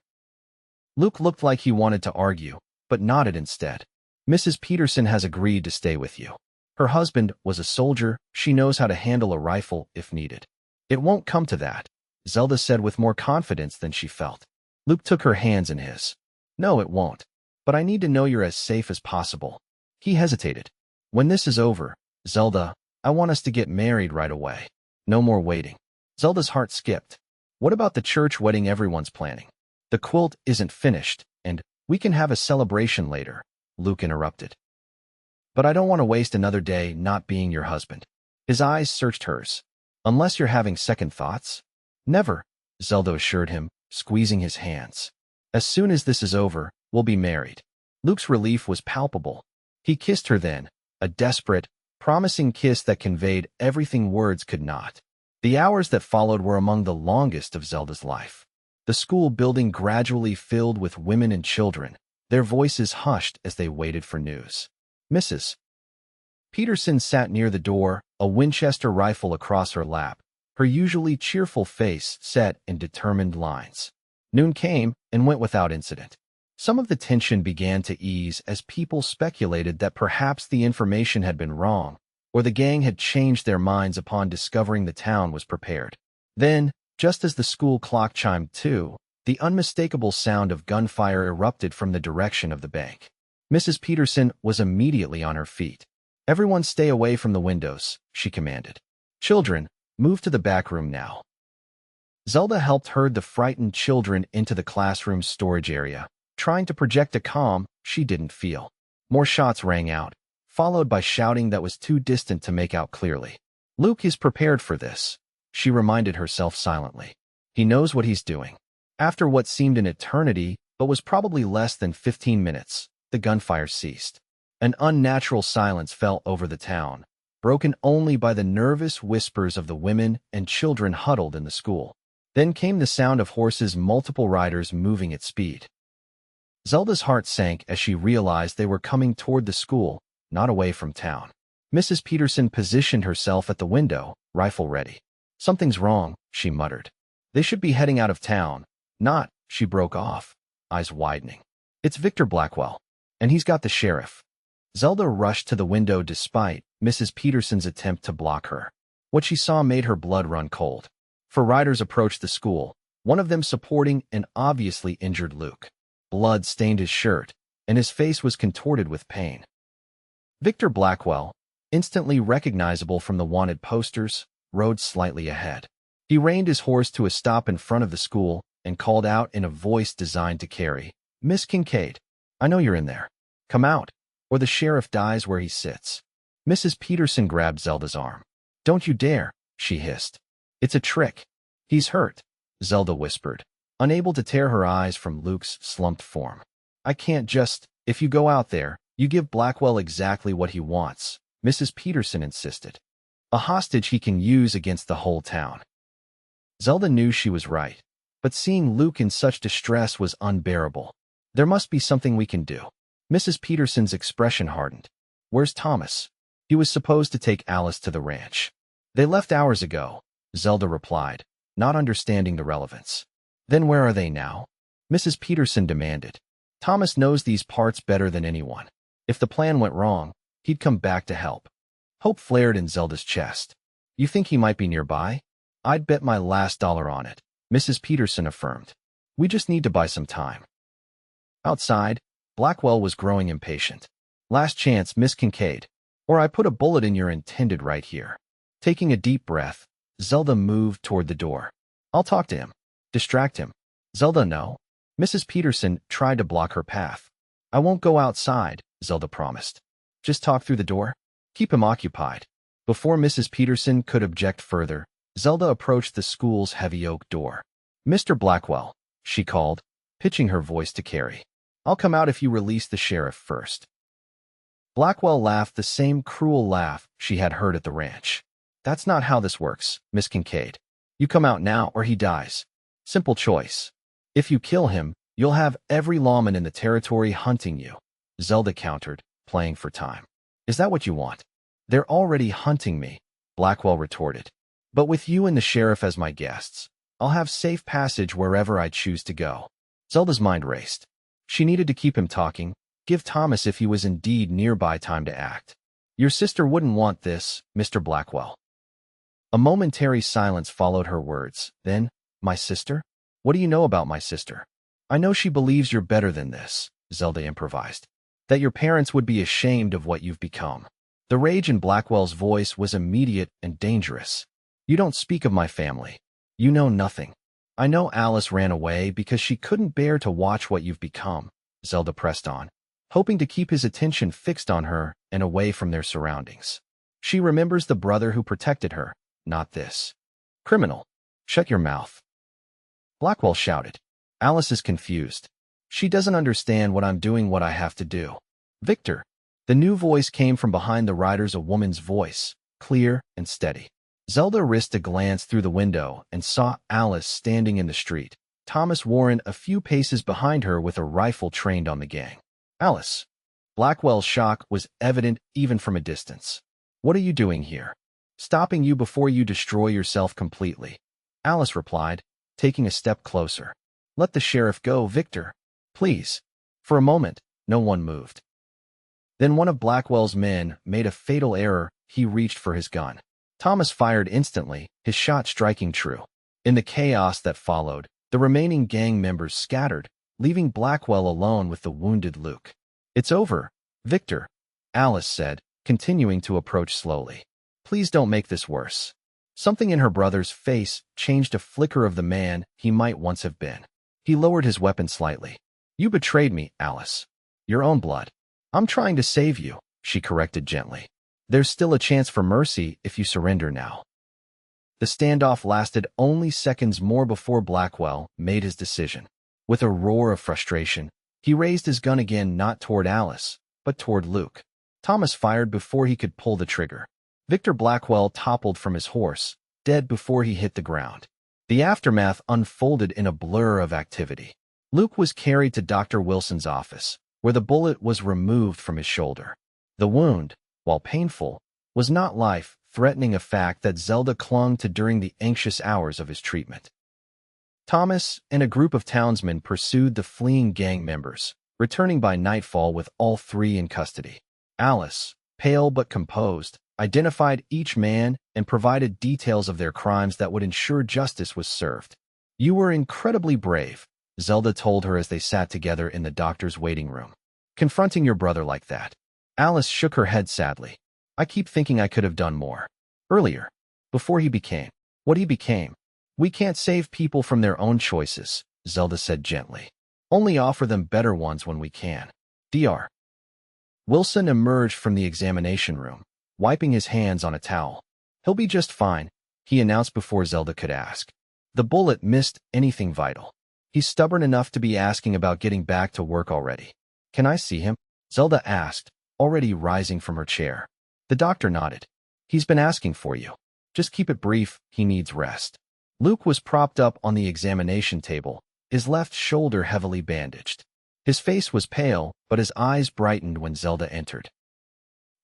Luke looked like he wanted to argue, but nodded instead. Mrs. Peterson has agreed to stay with you. Her husband was a soldier. She knows how to handle a rifle if needed. It won't come to that, Zelda said with more confidence than she felt. Luke took her hands in his. No, it won't. But I need to know you're as safe as possible. He hesitated. When this is over, Zelda, I want us to get married right away. No more waiting. Zelda's heart skipped. What about the church wedding everyone's planning? The quilt isn't finished, and we can have a celebration later, Luke interrupted. But I don't want to waste another day not being your husband. His eyes searched hers. Unless you're having second thoughts? Never, Zelda assured him, squeezing his hands. As soon as this is over, we'll be married. Luke's relief was palpable. He kissed her then, a desperate, promising kiss that conveyed everything words could not. The hours that followed were among the longest of Zelda's life. The school building gradually filled with women and children, their voices hushed as they waited for news. Mrs. Peterson sat near the door, a Winchester rifle across her lap, her usually cheerful face set in determined lines. Noon came and went without incident. Some of the tension began to ease as people speculated that perhaps the information had been wrong, or the gang had changed their minds upon discovering the town was prepared. Then, just as the school clock chimed 2, the unmistakable sound of gunfire erupted from the direction of the bank. Mrs. Peterson was immediately on her feet. Everyone stay away from the windows, she commanded. Children, move to the back room now. Zelda helped herd the frightened children into the classroom's storage area, trying to project a calm she didn't feel. More shots rang out, followed by shouting that was too distant to make out clearly. Luke is prepared for this, she reminded herself silently. He knows what he's doing. After what seemed an eternity, but was probably less than 15 minutes, the gunfire ceased. An unnatural silence fell over the town, broken only by the nervous whispers of the women and children huddled in the school. Then came the sound of horses, multiple riders moving at speed. Zelda's heart sank as she realized they were coming toward the school, not away from town. Mrs. Peterson positioned herself at the window, rifle ready. Something's wrong, she muttered. They should be heading out of town. Not, she broke off, eyes widening. It's Victor Blackwell, and he's got the sheriff. Zelda rushed to the window despite Mrs. Peterson's attempt to block her. What she saw made her blood run cold. Four riders approached the school, one of them supporting an obviously injured Luke. Blood stained his shirt, and his face was contorted with pain. Victor Blackwell, instantly recognizable from the wanted posters, rode slightly ahead. He reined his horse to a stop in front of the school and called out in a voice designed to carry, "Miss Kincaid, I know you're in there. Come out, or the sheriff dies where he sits." Mrs. Peterson grabbed Zelda's arm. "Don't you dare," she hissed. "It's a trick. He's hurt," Zelda whispered, unable to tear her eyes from Luke's slumped form. "I can't just, if you go out there, you give Blackwell exactly what he wants," Mrs. Peterson insisted. "A hostage he can use against the whole town." Zelda knew she was right, but seeing Luke in such distress was unbearable. "There must be something we can do." Mrs. Peterson's expression hardened. "Where's Thomas?" "He was supposed to take Alice to the ranch." "They left hours ago," Zelda replied, not understanding the relevance. "Then where are they now?" Mrs. Peterson demanded. "Thomas knows these parts better than anyone. If the plan went wrong, he'd come back to help." Hope flared in Zelda's chest. "You think he might be nearby?" "I'd bet my last dollar on it," Mrs. Peterson affirmed. "We just need to buy some time." Outside, Blackwell was growing impatient. "Last chance, Miss Kincaid, or I put a bullet in your intended right here." Taking a deep breath, Zelda moved toward the door. "I'll talk to him. Distract him." "Zelda, no." Mrs. Peterson tried to block her path. "I won't go outside," Zelda promised. "Just talk through the door. Keep him occupied." Before Mrs. Peterson could object further, Zelda approached the school's heavy oak door. "Mr. Blackwell," she called, pitching her voice to Carrie. "I'll come out if you release the sheriff first." Blackwell laughed the same cruel laugh she had heard at the ranch. "That's not how this works, Miss Kincaid. You come out now or he dies. Simple choice. If you kill him, you'll have every lawman in the territory hunting you," Zelda countered, playing for time. "Is that what you want?" "They're already hunting me," Blackwell retorted. "But with you and the sheriff as my guests, I'll have safe passage wherever I choose to go." Zelda's mind raced. She needed to keep him talking, give Thomas, if he was indeed nearby, time to act. "Your sister wouldn't want this, Mr. Blackwell." A momentary silence followed her words. Then, "My sister? What do you know about my sister?" I know she believes you're better than this, Zelda improvised. That your parents would be ashamed of what you've become. The rage in Blackwell's voice was immediate and dangerous. You don't speak of my family. You know nothing. I know Alice ran away because she couldn't bear to watch what you've become, Zelda pressed on, hoping to keep his attention fixed on her and away from their surroundings. She remembers the brother who protected her, not this. Criminal. Shut your mouth. Blackwell shouted. Alice is confused. She doesn't understand what I'm doing, what I have to do. Victor. The new voice came from behind the riders, a woman's voice, clear and steady. Zelda risked a glance through the window and saw Alice standing in the street, Thomas Warren a few paces behind her with a rifle trained on the gang. Alice. Blackwell's shock was evident even from a distance. What are you doing here? Stopping you before you destroy yourself completely. Alice replied, taking a step closer. Let the sheriff go, Victor. Please. For a moment, no one moved. Then one of Blackwell's men made a fatal error. He reached for his gun. Thomas fired instantly, his shot striking true. In the chaos that followed, the remaining gang members scattered, leaving Blackwell alone with the wounded Luke. It's over, Victor, Alice said, continuing to approach slowly. Please don't make this worse. Something in her brother's face changed a flicker of the man he might once have been. He lowered his weapon slightly. You betrayed me, Alice. Your own blood. I'm trying to save you, she corrected gently. There's still a chance for mercy if you surrender now. The standoff lasted only seconds more before Blackwell made his decision. With a roar of frustration, he raised his gun again, not toward Alice, but toward Luke. Thomas fired before he could pull the trigger. Victor Blackwell toppled from his horse, dead before he hit the ground. The aftermath unfolded in a blur of activity. Luke was carried to Dr. Wilson's office, where the bullet was removed from his shoulder. The wound, while painful, was not life-threatening, a fact that Zelda clung to during the anxious hours of his treatment. Thomas and a group of townsmen pursued the fleeing gang members, returning by nightfall with all three in custody. Alice, pale but composed, identified each man and provided details of their crimes that would ensure justice was served. You were incredibly brave, Zelda told her as they sat together in the doctor's waiting room. Confronting your brother like that. Alice shook her head sadly. I keep thinking I could have done more. Earlier. Before he became what he became. We can't save people from their own choices, Zelda said gently. Only offer them better ones when we can. Dr. Wilson emerged from the examination room, wiping his hands on a towel. He'll be just fine, he announced before Zelda could ask. The bullet missed anything vital. He's stubborn enough to be asking about getting back to work already. Can I see him? Zelda asked, already rising from her chair. The doctor nodded. He's been asking for you. Just keep it brief, he needs rest. Luke was propped up on the examination table, his left shoulder heavily bandaged. His face was pale, but his eyes brightened when Zelda entered.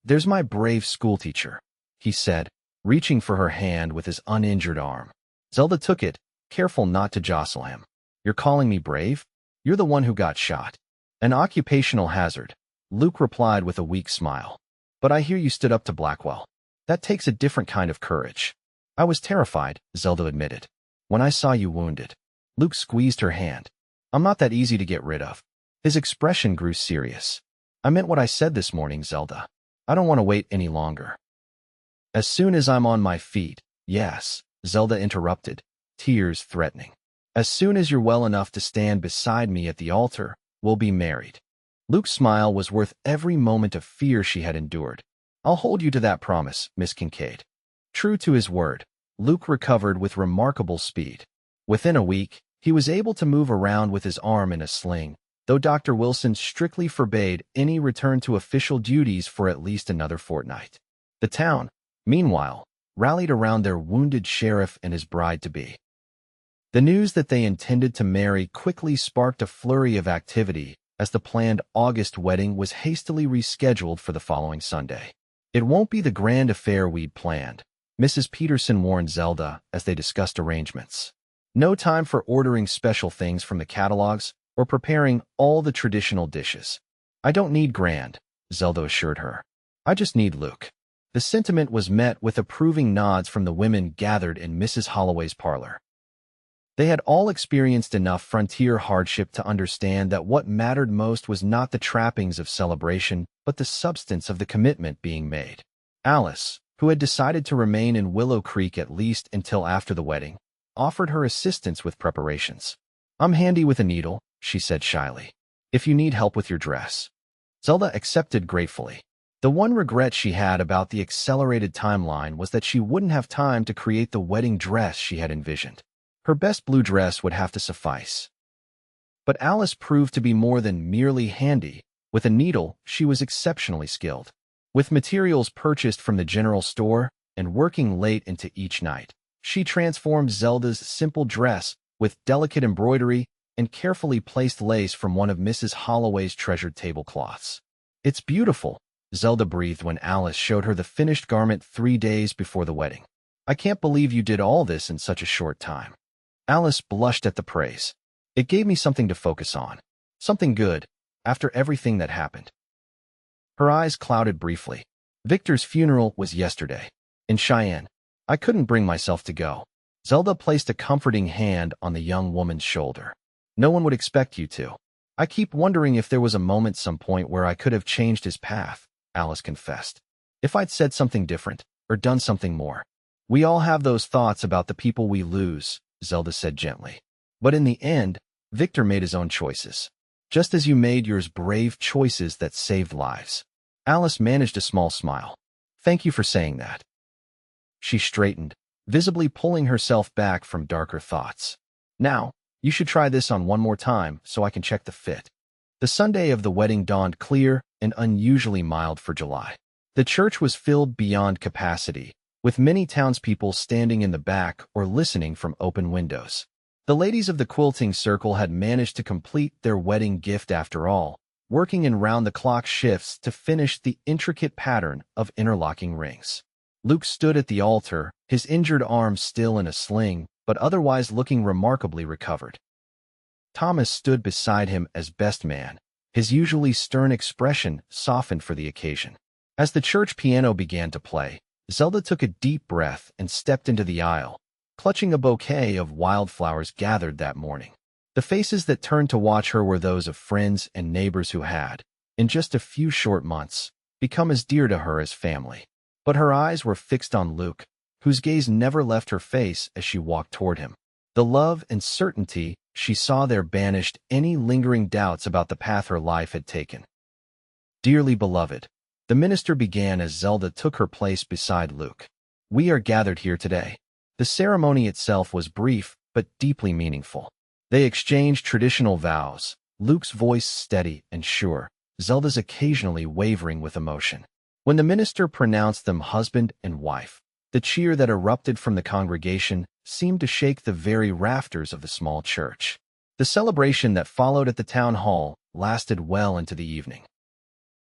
There's my brave schoolteacher, he said, reaching for her hand with his uninjured arm. Zelda took it, careful not to jostle him. You're calling me brave? You're the one who got shot. An occupational hazard, Luke replied with a weak smile. But I hear you stood up to Blackwell. That takes a different kind of courage. I was terrified, Zelda admitted. When I saw you wounded. Luke squeezed her hand. I'm not that easy to get rid of. His expression grew serious. I meant what I said this morning, Zelda. I don't want to wait any longer. As soon as I'm on my feet, yes, Zelda interrupted, tears threatening. As soon as you're well enough to stand beside me at the altar, we'll be married. Luke's smile was worth every moment of fear she had endured. I'll hold you to that promise, Miss Kincaid. True to his word, Luke recovered with remarkable speed. Within a week, he was able to move around with his arm in a sling, though Dr. Wilson strictly forbade any return to official duties for at least another fortnight. The town, meanwhile, rallied around their wounded sheriff and his bride-to-be. The news that they intended to marry quickly sparked a flurry of activity as the planned August wedding was hastily rescheduled for the following Sunday. It won't be the grand affair we'd planned, Mrs. Peterson warned Zelda as they discussed arrangements. No time for ordering special things from the catalogs or preparing all the traditional dishes. I don't need grand, Zelda assured her. I just need Luke. The sentiment was met with approving nods from the women gathered in Mrs. Holloway's parlor. They had all experienced enough frontier hardship to understand that what mattered most was not the trappings of celebration, but the substance of the commitment being made. Alice, who had decided to remain in Willow Creek at least until after the wedding, offered her assistance with preparations. "I'm handy with a needle," she said shyly, "if you need help with your dress." Zelda accepted gratefully. The one regret she had about the accelerated timeline was that she wouldn't have time to create the wedding dress she had envisioned. Her best blue dress would have to suffice. But Alice proved to be more than merely handy. With a needle, she was exceptionally skilled. With materials purchased from the general store and working late into each night, she transformed Zelda's simple dress with delicate embroidery and carefully placed lace from one of Mrs. Holloway's treasured tablecloths. "It's beautiful," Zelda breathed when Alice showed her the finished garment 3 days before the wedding. "I can't believe you did all this in such a short time." Alice blushed at the praise. "It gave me something to focus on. Something good, after everything that happened." Her eyes clouded briefly. "Victor's funeral was yesterday, in Cheyenne. I couldn't bring myself to go." Zelda placed a comforting hand on the young woman's shoulder. "No one would expect you to." "I keep wondering if there was a moment some point where I could have changed his path," Alice confessed. "If I'd said something different, or done something more." "We all have those thoughts about the people we lose," Zelda said gently. "But in the end, Victor made his own choices. Just as you made yours, brave choices that saved lives." Alice managed a small smile. "Thank you for saying that." She straightened, visibly pulling herself back from darker thoughts. "Now, you should try this on one more time so I can check the fit." The Sunday of the wedding dawned clear and unusually mild for July. The church was filled beyond capacity, with many townspeople standing in the back or listening from open windows. The ladies of the quilting circle had managed to complete their wedding gift after all, working in round-the-clock shifts to finish the intricate pattern of interlocking rings. Luke stood at the altar, his injured arm still in a sling, but otherwise looking remarkably recovered. Thomas stood beside him as best man, his usually stern expression softened for the occasion. As the church piano began to play, Zelda took a deep breath and stepped into the aisle, clutching a bouquet of wildflowers gathered that morning. The faces that turned to watch her were those of friends and neighbors who had, in just a few short months, become as dear to her as family. But her eyes were fixed on Luke, whose gaze never left her face as she walked toward him. The love and certainty she saw there banished any lingering doubts about the path her life had taken. "Dearly beloved," the minister began as Zelda took her place beside Luke, "we are gathered here today." The ceremony itself was brief but deeply meaningful. They exchanged traditional vows, Luke's voice steady and sure, Zelda's occasionally wavering with emotion. When the minister pronounced them husband and wife, the cheer that erupted from the congregation seemed to shake the very rafters of the small church. The celebration that followed at the town hall lasted well into the evening.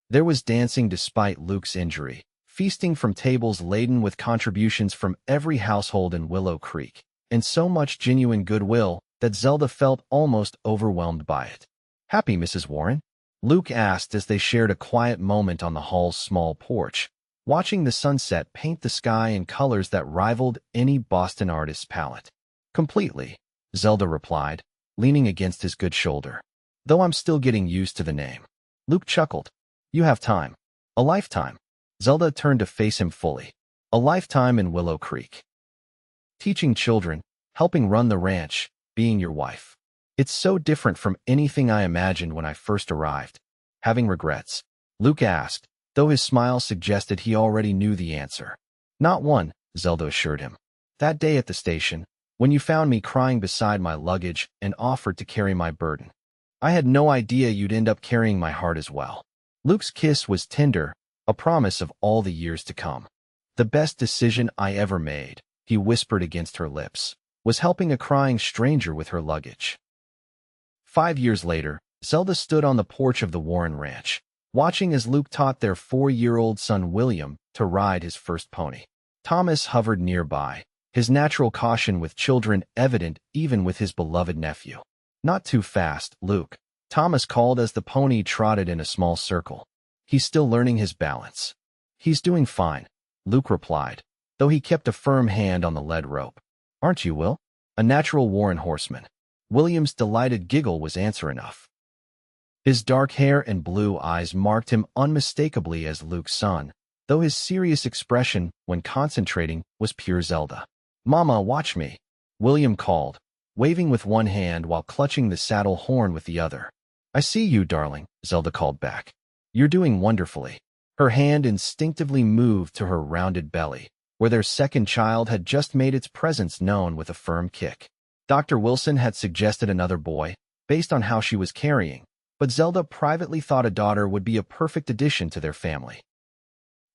There was dancing despite Luke's injury, feasting from tables laden with contributions from every household in Willow Creek, and so much genuine goodwill that Zelda felt almost overwhelmed by it. "Happy, Mrs. Warren?" Luke asked as they shared a quiet moment on the hall's small porch, watching the sunset paint the sky in colors that rivaled any Boston artist's palette. "Completely," Zelda replied, leaning against his good shoulder. "Though I'm still getting used to the name." Luke chuckled. "You have time. A lifetime." Zelda turned to face him fully. "A lifetime in Willow Creek. Teaching children, helping run the ranch, being your wife. It's so different from anything I imagined when I first arrived." "Having regrets?" Luke asked, though his smile suggested he already knew the answer. "Not one," Zelda assured him. "That day at the station, when you found me crying beside my luggage and offered to carry my burden. I had no idea you'd end up carrying my heart as well." Luke's kiss was tender, a promise of all the years to come. "The best decision I ever made," he whispered against her lips, "was helping a crying stranger with her luggage." 5 years later, Zelda stood on the porch of the Warren Ranch, watching as Luke taught their 4-year-old son William to ride his first pony. Thomas hovered nearby, his natural caution with children evident even with his beloved nephew. "Not too fast, Luke," Thomas called as the pony trotted in a small circle. "He's still learning his balance." "He's doing fine," Luke replied, though he kept a firm hand on the lead rope. "Aren't you, Will?" A natural Warren horseman. William's delighted giggle was answer enough. His dark hair and blue eyes marked him unmistakably as Luke's son, though his serious expression, when concentrating, was pure Zelda. "Mama, watch me," William called, waving with one hand while clutching the saddle horn with the other. "I see you, darling," Zelda called back. "You're doing wonderfully." Her hand instinctively moved to her rounded belly, where their second child had just made its presence known with a firm kick. Dr. Wilson had suggested another boy, based on how she was carrying, but Zelda privately thought a daughter would be a perfect addition to their family.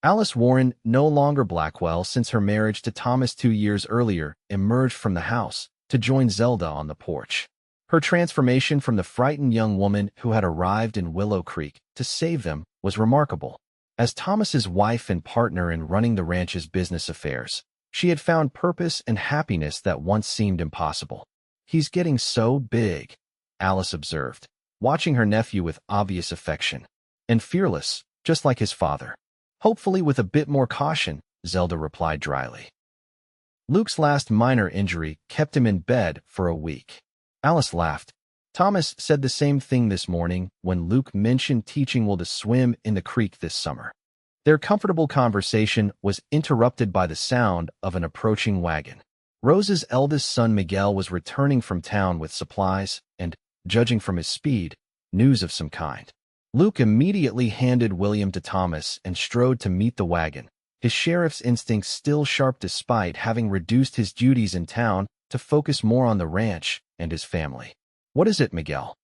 Alice Warren, no longer Blackwell since her marriage to Thomas 2 years earlier, emerged from the house to join Zelda on the porch. Her transformation from the frightened young woman who had arrived in Willow Creek to save them was remarkable. As Thomas's wife and partner in running the ranch's business affairs, she had found purpose and happiness that once seemed impossible. "He's getting so big," Alice observed, watching her nephew with obvious affection. "And fearless, just like his father." "Hopefully with a bit more caution," Zelda replied dryly. Luke's last minor injury kept him in bed for a week. Alice laughed. "Thomas said the same thing this morning when Luke mentioned teaching Will to swim in the creek this summer." Their comfortable conversation was interrupted by the sound of an approaching wagon. Rose's eldest son Miguel was returning from town with supplies and, judging from his speed, news of some kind. Luke immediately handed William to Thomas and strode to meet the wagon, his sheriff's instincts still sharp despite having reduced his duties in town to focus more on the ranch and his family. "What is it, Miguel?"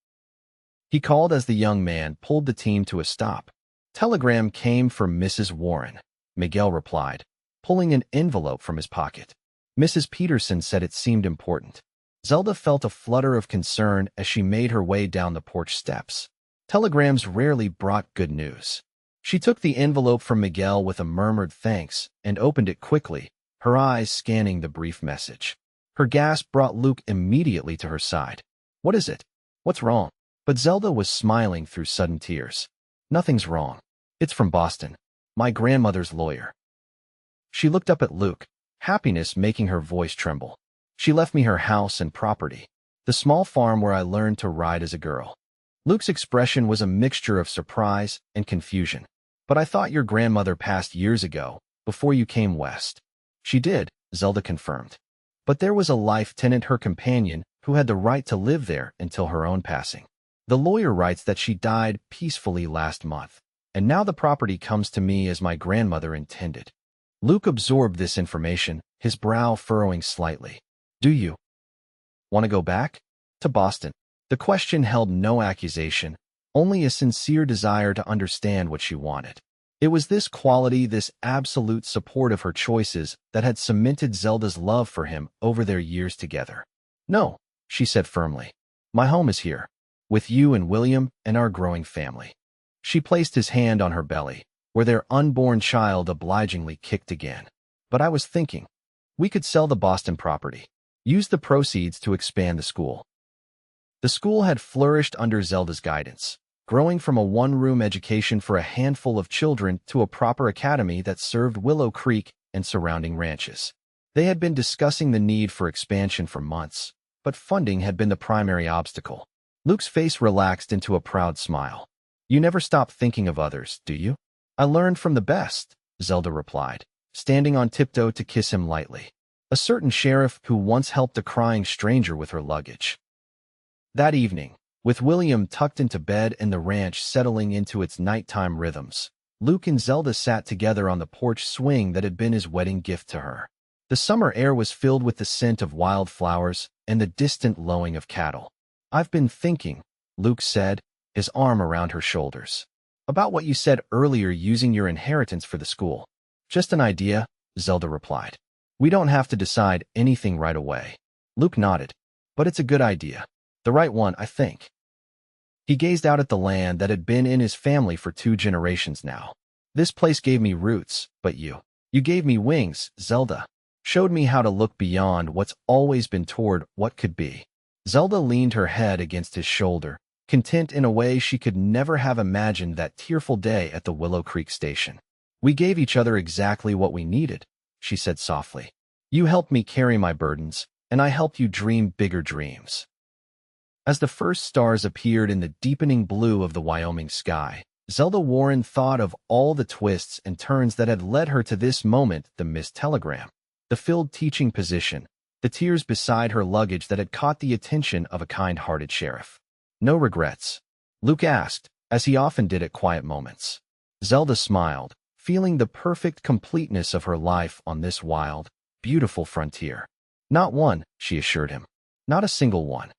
he called as the young man pulled the team to a stop. "Telegram came for Mrs. Warren," Miguel replied, pulling an envelope from his pocket. "Mrs. Peterson said it seemed important." Zelda felt a flutter of concern as she made her way down the porch steps. Telegrams rarely brought good news. She took the envelope from Miguel with a murmured thanks and opened it quickly, her eyes scanning the brief message. Her gasp brought Luke immediately to her side. "What is it? What's wrong?" But Zelda was smiling through sudden tears. "Nothing's wrong. It's from Boston, my grandmother's lawyer." She looked up at Luke, happiness making her voice tremble. "She left me her house and property, the small farm where I learned to ride as a girl." Luke's expression was a mixture of surprise and confusion. "But I thought your grandmother passed years ago, before you came west." "She did," Zelda confirmed. "But there was a life tenant, her companion, who had the right to live there until her own passing. The lawyer writes that she died peacefully last month, and now the property comes to me as my grandmother intended." Luke absorbed this information, his brow furrowing slightly. "Do you want to go back to Boston?" The question held no accusation, only a sincere desire to understand what she wanted. It was this quality, this absolute support of her choices, that had cemented Zelda's love for him over their years together. "No," she said firmly. "My home is here, with you and William and our growing family." She placed his hand on her belly, where their unborn child obligingly kicked again. "But I was thinking, we could sell the Boston property, use the proceeds to expand the school." The school had flourished under Zelda's guidance, growing from a one-room education for a handful of children to a proper academy that served Willow Creek and surrounding ranches. They had been discussing the need for expansion for months, but funding had been the primary obstacle. Luke's face relaxed into a proud smile. "You never stop thinking of others, do you?" "I learned from the best," Zelda replied, standing on tiptoe to kiss him lightly. "A certain sheriff who once helped a crying stranger with her luggage." That evening, with William tucked into bed and the ranch settling into its nighttime rhythms, Luke and Zelda sat together on the porch swing that had been his wedding gift to her. The summer air was filled with the scent of wildflowers and the distant lowing of cattle. "I've been thinking," Luke said, his arm around her shoulders, "about what you said earlier, using your inheritance for the school." "Just an idea," Zelda replied. "We don't have to decide anything right away." Luke nodded. "But it's a good idea. The right one, I think." He gazed out at the land that had been in his family for 2 generations now. "This place gave me roots, but you gave me wings, Zelda. Showed me how to look beyond what's always been toward what could be." Zelda leaned her head against his shoulder, content in a way she could never have imagined that tearful day at the Willow Creek station. "We gave each other exactly what we needed," she said softly. "You helped me carry my burdens, and I help you dream bigger dreams. As the first stars appeared in the deepening blue of the Wyoming sky, Zelda Warren thought of all the twists and turns that had led her to this moment: the missed telegram, the filled teaching position, the tears beside her luggage that had caught the attention of a kind-hearted sheriff. No regrets? Luke asked, as he often did at quiet moments. Zelda smiled, feeling the perfect completeness of her life on this wild, beautiful frontier. Not one, she assured him. Not a single one.